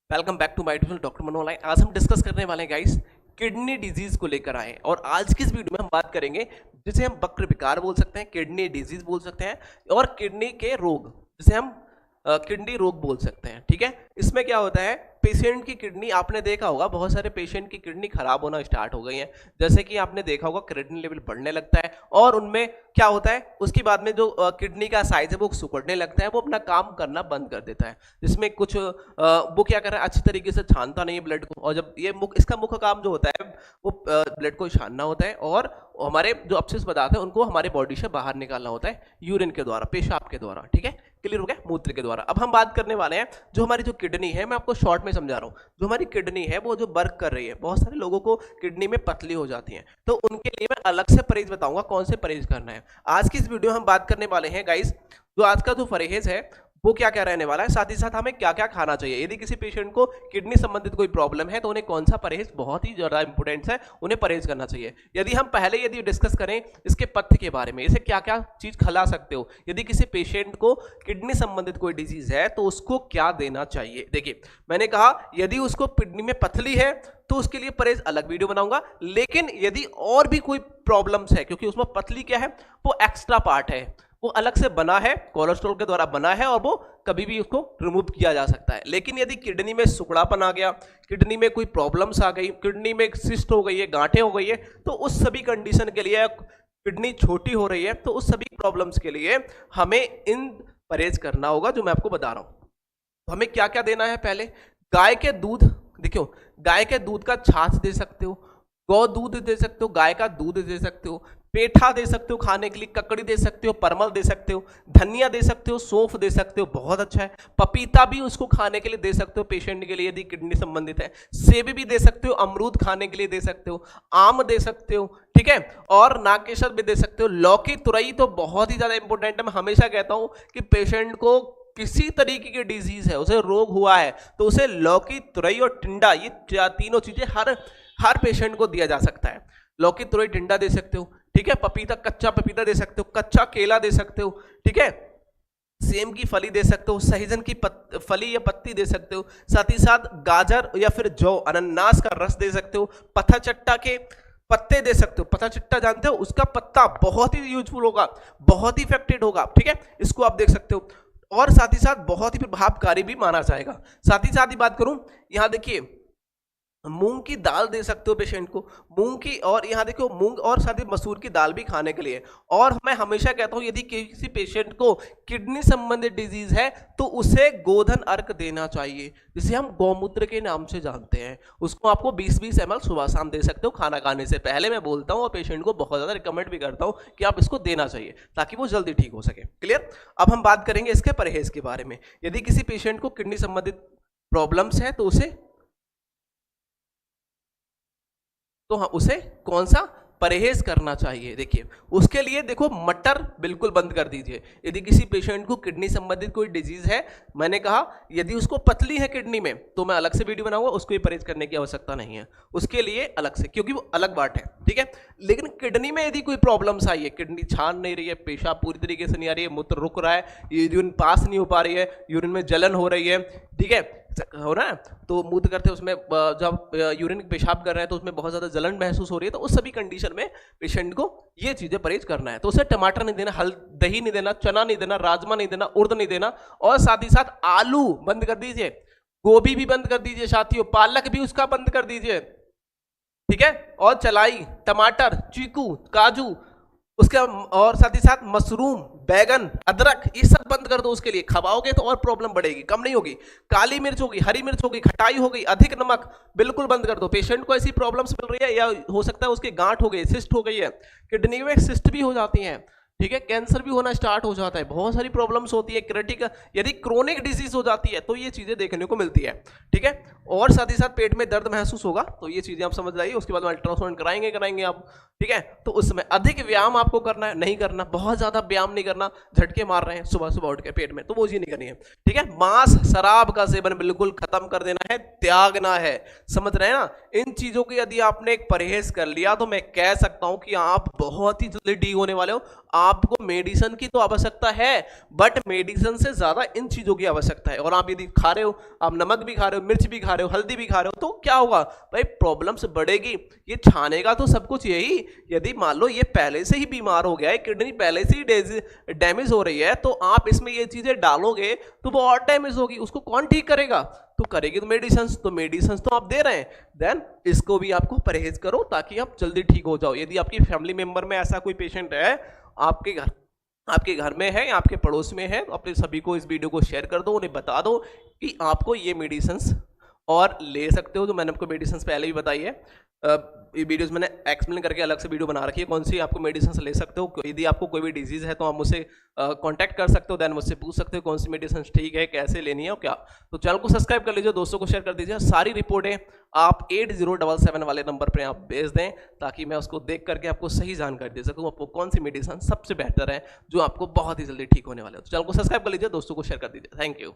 Welcome back to my tuition doctor Manohar online. आज हम discuss करने वाले हैं गाइस किडनी डिजीज को लेकर आए हैं और आज की इस वीडियो में हम बात करेंगे जिसे हम वक्र विकार बोल सकते हैं, किडनी डिजीज बोल सकते हैं और किडनी के रोग जिसे हम किडनी रोग बोल सकते हैं। ठीक है, इसमें क्या होता है, पेशेंट की किडनी, आपने देखा होगा बहुत सारे पेशेंट की किडनी खराब होना स्टार्ट हो गई है। जैसे कि आपने देखा होगा क्रिएटिनिन लेवल बढ़ने लगता है और उनमें क्या होता है, उसके बाद में जो किडनी का साइज है वो सिकुड़ने लगता है, वो अपना काम करना बंद कर देता है। जिसमें कुछ वो क्या कर रहा है, अच्छी तरीके से छानता नहीं है ब्लड को, और जब ये इसका मुख्य काम जो होता है वो ब्लड को छानना होता है और हमारे जो अपशिष्ट पदार्थ है उनको हमारे बॉडी से बाहर निकालना होता है यूरिन के द्वारा, पेशाब के द्वारा। ठीक है, क्लियर हो गया, मूत्र के द्वारा। अब हम बात करने वाले हैं जो हमारी जो किडनी है, मैं आपको शॉर्ट में समझा रहा हूँ। जो हमारी किडनी है वो जो वर्क कर रही है, बहुत सारे लोगों को किडनी में पतली हो जाती है, तो उनके लिए मैं अलग से परहेज बताऊंगा कौन से परहेज करना है। आज की इस वीडियो में हम बात करने वाले हैं गाइस, जो आज का जो परहेज है वो क्या क्या रहने वाला है, साथ ही साथ हमें क्या क्या खाना चाहिए। यदि किसी पेशेंट को किडनी संबंधित कोई प्रॉब्लम है तो उन्हें कौन सा परहेज बहुत ही ज्यादा इंपॉर्टेंट है, उन्हें परहेज करना चाहिए। यदि हम पहले डिस्कस करें इसके पथ्य के बारे में, इसे क्या क्या चीज खिला सकते हो, यदि किसी पेशेंट को किडनी संबंधित कोई डिजीज है तो उसको क्या देना चाहिए। देखिए, मैंने कहा यदि उसको किडनी में पथली है तो उसके लिए परहेज अलग वीडियो बनाऊंगा, लेकिन यदि और भी कोई प्रॉब्लम्स है, क्योंकि उसमें पथली क्या है, वो एक्स्ट्रा पार्ट है, वो अलग से बना है, कोलेस्ट्रॉल के द्वारा बना है और वो कभी भी उसको रिमूव किया जा सकता है। लेकिन यदि किडनी में सुकड़ापन आ गया, किडनी में कोई प्रॉब्लम्स आ गई, किडनी में सिस्ट हो गई है, गांठें हो गई है, तो उस सभी कंडीशन के लिए, किडनी छोटी हो रही है तो उस सभी प्रॉब्लम्स के लिए हमें इन परहेज करना होगा जो मैं आपको बता रहा हूं। तो हमें क्या क्या देना है, पहले गाय के दूध, देखो गाय के दूध का छाछ दे सकते हो, गौ दूध दे सकते हो, गाय का दूध दे सकते हो, पेठा दे सकते हो खाने के लिए, ककड़ी दे सकते हो, परमल दे सकते हो, धनिया दे सकते हो, सौंफ दे सकते हो, बहुत अच्छा है। पपीता भी उसको खाने के लिए दे सकते हो पेशेंट के लिए यदि किडनी संबंधित है। सेब भी दे सकते हो, अमरूद खाने के लिए दे सकते हो, आम दे सकते हो, ठीक है, और नागकेसर भी दे सकते हो। लौकी, तुरई तो बहुत ही ज्यादा इंपॉर्टेंट है। मैं हमेशा कहता हूं कि पेशेंट को किसी तरीके की डिजीज है, उसे रोग हुआ है, तो उसे लौकी, तुरई और टिंडा, ये तीनों चीजें हर पेशेंट को दिया जा सकता है। लौकी, तुरई, टिंडा दे सकते हो, ठीक है, पपीता, कच्चा पपीता दे सकते हो, कच्चा केला दे सकते हो, ठीक है, सेम की फली दे सकते हो, सहजन की फली या पत्ती दे सकते हो, साथ ही साथ गाजर या फिर जौ, अनानास का रस दे सकते हो, पत्था चट्टा के पत्ते दे सकते हो। पत्ता चट्टा जानते हो, उसका पत्ता बहुत ही यूजफुल होगा, बहुत ही इफेक्टिव होगा, ठीक है, इसको आप देख सकते हो। और साथ ही साथ बहुत ही प्रभावकारी भी माना जाएगा। साथ ही बात करूं, यहां देखिए मूंग की दाल दे सकते हो पेशेंट को, मूंग की, और यहाँ देखो मूंग और साथ ही मसूर की दाल भी खाने के लिए। और मैं हमेशा कहता हूँ यदि किसी पेशेंट को किडनी संबंधित डिजीज है तो उसे गोधन अर्क देना चाहिए, जिसे हम गौमूत्र के नाम से जानते हैं। उसको आपको 20-20 ml सुबह शाम दे सकते हो खाना खाने से पहले। मैं बोलता हूँ और पेशेंट को बहुत ज्यादा रिकमेंड भी करता हूँ कि आप इसको देना चाहिए ताकि वो जल्दी ठीक हो सके। क्लियर। अब हम बात करेंगे इसके परहेज के बारे में। यदि किसी पेशेंट को किडनी संबंधित प्रॉब्लम्स है तो हाँ, उसे कौन सा परहेज करना चाहिए। देखिए, उसके लिए देखो मटर बिल्कुल बंद कर दीजिए। यदि किसी पेशेंट को किडनी संबंधित कोई डिजीज है, मैंने कहा यदि उसको पतली है किडनी में तो मैं अलग से वीडियो बनाऊंगा, उसको भी परहेज करने की आवश्यकता नहीं है, उसके लिए अलग से, क्योंकि वो अलग बात है, ठीक है। लेकिन किडनी में यदि कोई प्रॉब्लम्स आई है, किडनी छान नहीं रही है, पेशाब पूरी तरीके से नहीं आ रही है, मूत्र रुक रहा है, यूरिन पास नहीं हो पा रही है, यूरिन में जलन हो रही है, ठीक है, हो रहा है, तो मूत्र करते हैं उसमें, जब यूरिन पेशाब कर रहे हैं तो उसमें बहुत ज्यादा जलन महसूस हो रही है, तो उस सभी कंडीशन में पेशेंट को ये चीजें परहेज करना है। तो उसे टमाटर नहीं देना, दही नहीं देना, चना नहीं देना, राजमा नहीं देना, उर्द नहीं देना, और साथ ही साथ आलू बंद कर दीजिए, गोभी भी बंद कर दीजिए साथियों, पालक भी उसका बंद कर दीजिए, ठीक है, और चलाई, टमाटर, चीकू, काजू, उसके और साथ ही साथ मशरूम, बैगन, अदरक, ये सब बंद कर दो। उसके लिए खवाओगे तो और प्रॉब्लम बढ़ेगी, कम नहीं होगी। काली मिर्च होगी, हरी मिर्च होगी, खटाई हो गई, अधिक नमक, बिल्कुल बंद कर दो। पेशेंट को ऐसी प्रॉब्लम्स मिल रही है, या हो सकता है उसकी गांठ हो गई, सिस्ट हो गई है, किडनी में सिस्ट भी हो जाती है, ठीक है, कैंसर भी होना स्टार्ट हो जाता है, बहुत सारी प्रॉब्लम्स होती है, क्रिटिकल यदि क्रोनिक डिजीज हो जाती है तो ये चीजें देखने को मिलती है, ठीक है। और साथ ही साथ पेट में दर्द महसूस होगा, तो ये चीजें आप समझ जाइए। उसके बाद अल्ट्रासाउंड कराएंगे आप, ठीक है। तो उसमें अधिक व्यायाम आपको करना है, नहीं करना, बहुत ज्यादा व्यायाम नहीं करना, झटके मार रहे हैं सुबह सुबह उठ के पेट में, तो वो चीज नहीं करनी है, ठीक है। मांस, शराब का सेवन बिल्कुल खत्म कर देना है, त्यागना है, समझ रहे हैं ना। इन चीजों की यदि आपने एक परहेज कर लिया तो मैं कह सकता हूं कि आप बहुत ही जल्दी ठीक होने वाले हो। आपको मेडिसिन की तो आवश्यकता है, बट मेडिसिन से ज्यादा इन चीजों की आवश्यकता है। और आप यदि खा रहे हो, आप नमक भी खा रहे हो, मिर्च भी खा रहे हो, हल्दी भी खा रहे हो, तो क्या होगा भाई, प्रॉब्लम्स बढ़ेगी। ये छानेगा तो सब कुछ यही। यदि मान लो ये पहले से ही बीमार हो गया है, किडनी पहले से ही डैमेज हो रही है, तो आप इसमें ये चीजें डालोगे तो वो और डैमेज होगी, उसको कौन ठीक करेगा? तो करेगी तो मेडिसिन तो आप दे रहे हैं, देन इसको भी आपको परहेज करो ताकि आप जल्दी ठीक हो जाओ। यदि आपकी फैमिली मेंबर में ऐसा कोई पेशेंट है, आपके घर में है या आपके पड़ोस में है, तो अपने सभी को इस वीडियो को शेयर कर दो, उन्हें बता दो कि आपको ये मेडिसिन और ले सकते हो। जो मैंने आपको मेडिसिन पहले भी बताई है, ये वीडियोस मैंने एक्सप्लेन करके अलग से वीडियो बना रखी है, कौन सी आपको मेडिसिन ले सकते हो। यदि आपको कोई भी डिजीज है तो आप मुझसे कांटेक्ट कर सकते हो, देन मुझसे पूछ सकते हो कौन सी मेडिसिन ठीक है, कैसे लेनी है और क्या। तो चैनल को सब्सक्राइब कर लीजिए, दोस्तों को शेयर कर दीजिए। सारी रिपोर्टें आप 8077 वाले नंबर पर आप भेज दें, ताकि मैं उसको देख करके आपको सही जानकारी दे सकूँ आपको कौन सी मेडिसिन सबसे बेहतर है, जो आपको बहुत ही जल्दी ठीक होने वाले हो। तो चैनल को सब्सक्राइब कर लीजिए, दोस्तों को शेयर कर दीजिए। Thank you.